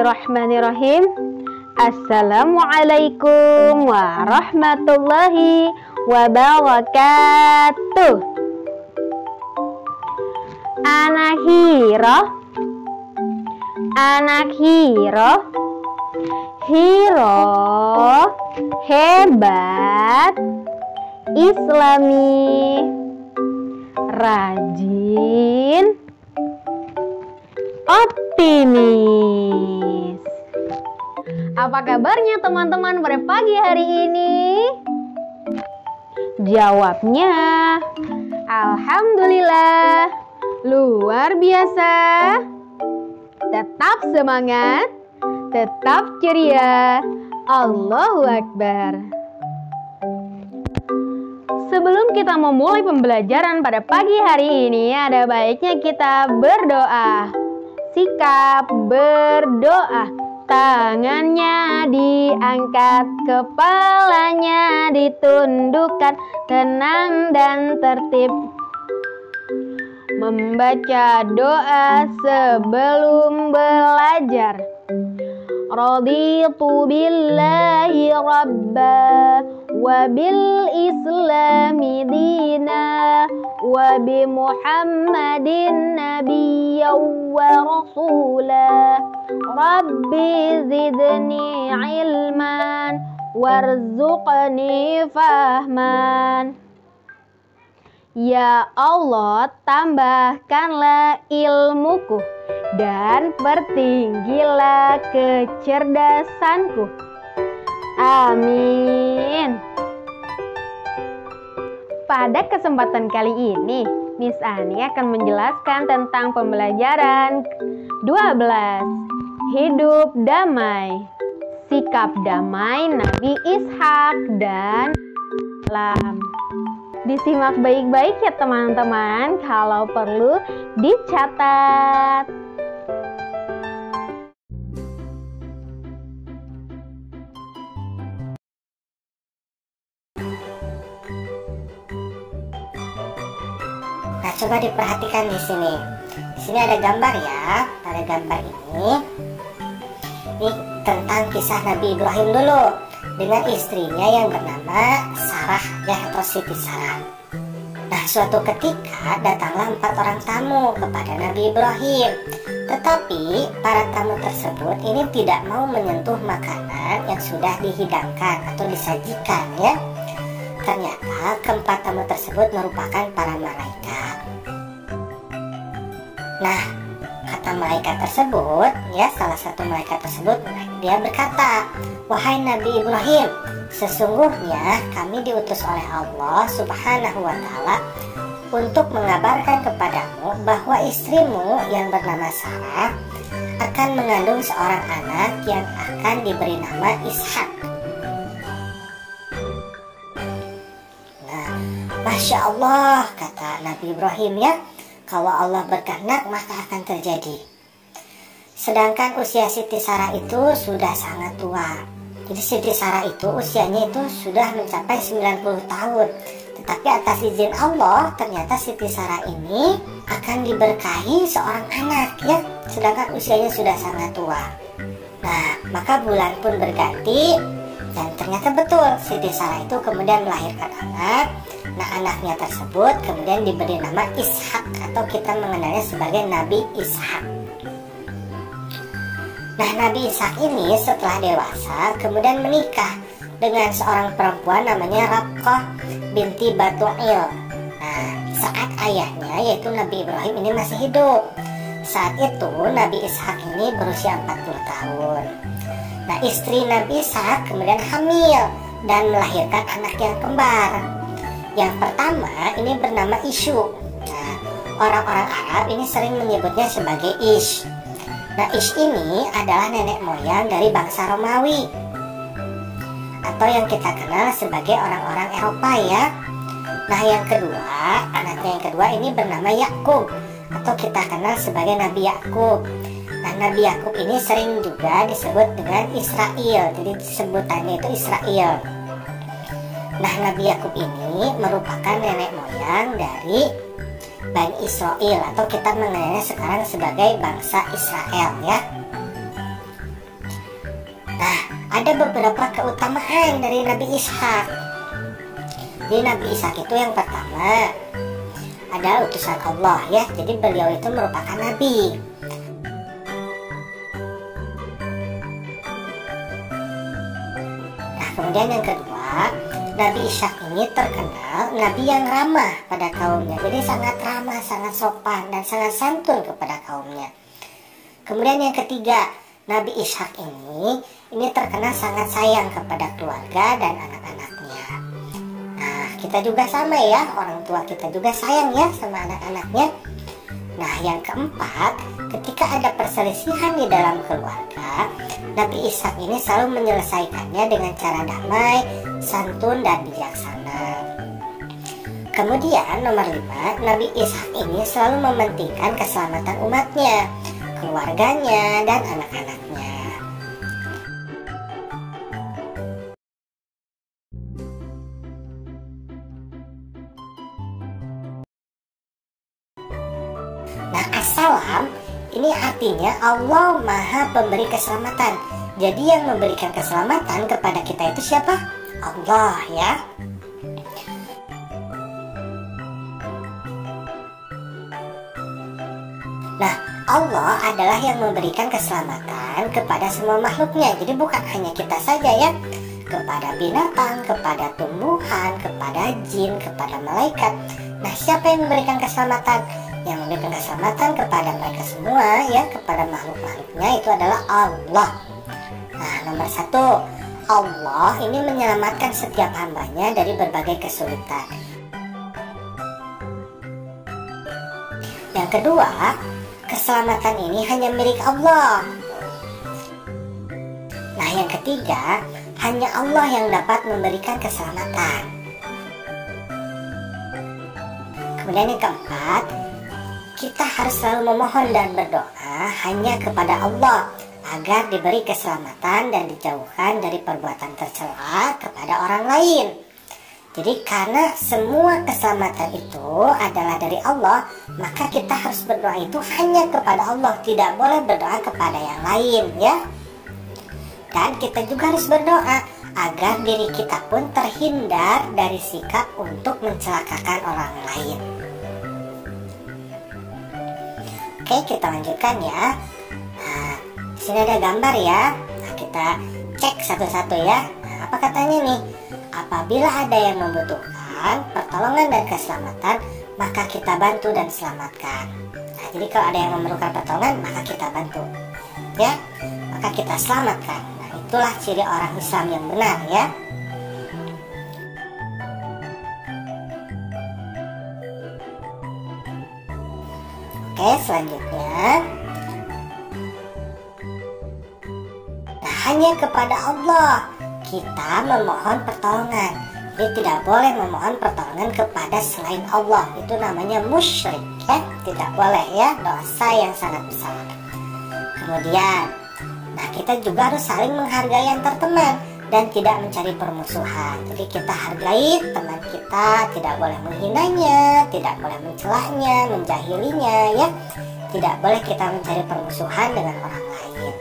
Bismillahirrahmanirrahim. Assalamualaikum warahmatullahi wabarakatuh. Anak hero, hebat, islami, rajin, optimis. Apa kabarnya teman-teman pada pagi hari ini? Jawabnya, alhamdulillah, luar biasa. Tetap semangat, tetap ceria. Allahu Akbar. Sebelum kita memulai pembelajaran pada pagi hari ini, ada baiknya kita berdoa. Sikap berdoa. Tangannya diangkat, kepalanya ditundukkan, tenang dan tertib. Membaca doa sebelum belajar. Raditu billahi rabba wa bil islami dina wa bi muhammadin nabiyya wa rasula. Rabbi zidni ilman warzuqni fahman. Ya Allah, tambahkanlah ilmuku dan pertinggilah kecerdasanku. Amin. Pada kesempatan kali ini, Miss Ani akan menjelaskan tentang pembelajaran 12. Hidup damai. Sikap damai Nabi Ishak dan Lam. Disimak baik-baik ya teman-teman, kalau perlu dicatat. Nah, coba diperhatikan di sini. Di sini ada gambar ya. Pada gambar ini tentang kisah Nabi Ibrahim dulu dengan istrinya yang bernama Sarah ya, atau Siti Sarah. Nah, suatu ketika datanglah 4 orang tamu kepada Nabi Ibrahim. Tetapi para tamu tersebut ini tidak mau menyentuh makanan yang sudah dihidangkan atau disajikan ya. Ternyata keempat tamu tersebut merupakan para malaikat. Nah, kata malaikat tersebut ya, salah satu malaikat tersebut, dia berkata, "Wahai Nabi Ibrahim, sesungguhnya kami diutus oleh Allah Subhanahu wa Ta'ala untuk mengabarkan kepadamu bahwa istrimu yang bernama Sarah akan mengandung seorang anak yang akan diberi nama Ishak." Nah, Masya Allah, kata Nabi Ibrahim ya, kalau Allah berkehendak maka akan terjadi. Sedangkan usia Siti Sarah itu sudah sangat tua. Jadi Siti Sarah itu usianya itu sudah mencapai 90 tahun. Tetapi atas izin Allah ternyata Siti Sarah ini akan diberkahi seorang anak ya. Sedangkan usianya sudah sangat tua. Nah, maka bulan pun berganti. Dan ternyata betul Siti Sarah itu kemudian melahirkan anak. Nah, anaknya tersebut kemudian diberi nama Ishak, atau kita mengenalnya sebagai Nabi Ishak. Nah, Nabi Ishak ini setelah dewasa kemudian menikah dengan seorang perempuan namanya Rabqah binti Batu'il. Nah, saat ayahnya yaitu Nabi Ibrahim ini masih hidup. Saat itu Nabi Ishak ini berusia 40 tahun. Nah, istri Nabi Ishak kemudian hamil dan melahirkan anak yang kembar. Yang pertama ini bernama Isyu. Nah, orang-orang Arab ini sering menyebutnya sebagai Ish. Nah, Ish ini adalah nenek moyang dari bangsa Romawi, atau yang kita kenal sebagai orang-orang Eropa ya. Nah, yang kedua, anaknya yang kedua ini bernama Yakub, atau kita kenal sebagai Nabi Yakub. Nah, Nabi Yakub ini sering juga disebut dengan Israel, jadi sebutannya itu Israel. Nah, Nabi Yakub ini merupakan nenek moyang dari Bani Israel, atau kita mengenalnya sekarang sebagai bangsa Israel ya. ada beberapa keutamaan dari Nabi Ishak. Jadi Nabi Ishak itu yang pertama adalah utusan Allah ya. Jadi beliau itu merupakan nabi. Nah, kemudian yang kedua, Nabi Ishak ini terkenal nabi yang ramah pada kaumnya. Jadi sangat ramah, sangat sopan dan sangat santun kepada kaumnya. Kemudian yang ketiga, Nabi Ishak ini terkenal sangat sayang kepada keluarga dan anak-anaknya. Nah, kita juga sama ya, orang tua kita juga sayang ya sama anak-anaknya. Nah, yang keempat, ketika ada perselisihan di dalam keluarga, Nabi Ishak ini selalu menyelesaikannya dengan cara damai, santun, dan bijaksana. Kemudian nomor 5, Nabi Ishak ini selalu mementingkan keselamatan umatnya, keluarganya, dan anak-anaknya. Nah, assalam ini artinya Allah Maha Pemberi Keselamatan. Jadi yang memberikan keselamatan kepada kita itu siapa? Allah ya. Nah, Allah adalah yang memberikan keselamatan kepada semua makhluknya. Jadi bukan hanya kita saja ya, kepada binatang, kepada tumbuhan, kepada jin, kepada malaikat. Nah, siapa yang memberikan keselamatan? Yang memberikan keselamatan kepada mereka semua ya, kepada makhluk-makhluknya itu adalah Allah. Nah, nomor 1, Allah ini menyelamatkan setiap hambanya dari berbagai kesulitan. Yang kedua, keselamatan ini hanya milik Allah. Nah, yang ketiga, hanya Allah yang dapat memberikan keselamatan. Kemudian yang keempat, kita harus selalu memohon dan berdoa hanya kepada Allah agar diberi keselamatan dan dijauhkan dari perbuatan tercela kepada orang lain. Jadi karena semua keselamatan itu adalah dari Allah, maka kita harus berdoa itu hanya kepada Allah, tidak boleh berdoa kepada yang lain ya. Dan kita juga harus berdoa agar diri kita pun terhindar dari sikap untuk mencelakakan orang lain. Oke, kita lanjutkan ya. Nah, di sini ada gambar ya. Nah, kita cek satu-satu ya. Nah, apa katanya nih? Apabila ada yang membutuhkan pertolongan dan keselamatan, maka kita bantu dan selamatkan. Nah, jadi kalau ada yang memerlukan pertolongan, maka kita bantu. Ya, maka kita selamatkan. Nah, itulah ciri orang Islam yang benar ya. Oke, selanjutnya. Nah, hanya kepada Allah kita memohon pertolongan. Jadi tidak boleh memohon pertolongan kepada selain Allah. Itu namanya musyrik ya. Tidak boleh ya, dosa yang sangat besar. Kemudian, nah kita juga harus saling menghargai antar teman dan tidak mencari permusuhan. Jadi kita hargai teman kita, tidak boleh menghinanya, tidak boleh mencelanya, menjahilinya ya. Tidak boleh kita mencari permusuhan dengan orang lain.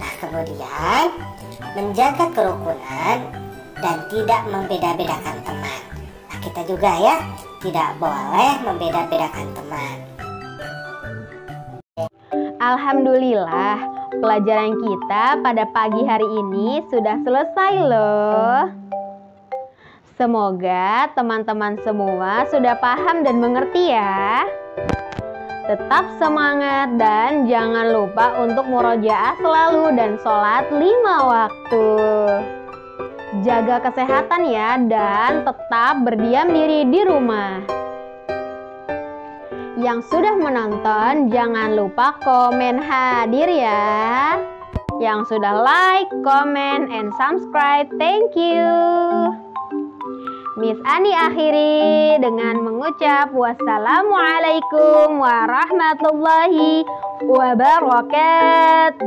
Nah, kemudian menjaga kerukunan dan tidak membeda-bedakan teman. Nah, kita juga ya tidak boleh membeda-bedakan teman. Alhamdulillah, pelajaran kita pada pagi hari ini sudah selesai loh. Semoga teman-teman semua sudah paham dan mengerti ya. Tetap semangat dan jangan lupa untuk murojaah selalu dan sholat 5 waktu. Jaga kesehatan ya dan tetap berdiam diri di rumah. Yang sudah menonton jangan lupa komen hadir ya. Yang sudah like, comment, and subscribe, thank you. Miss Ani akhiri dengan mengucap wassalamualaikum warahmatullahi wabarakatuh.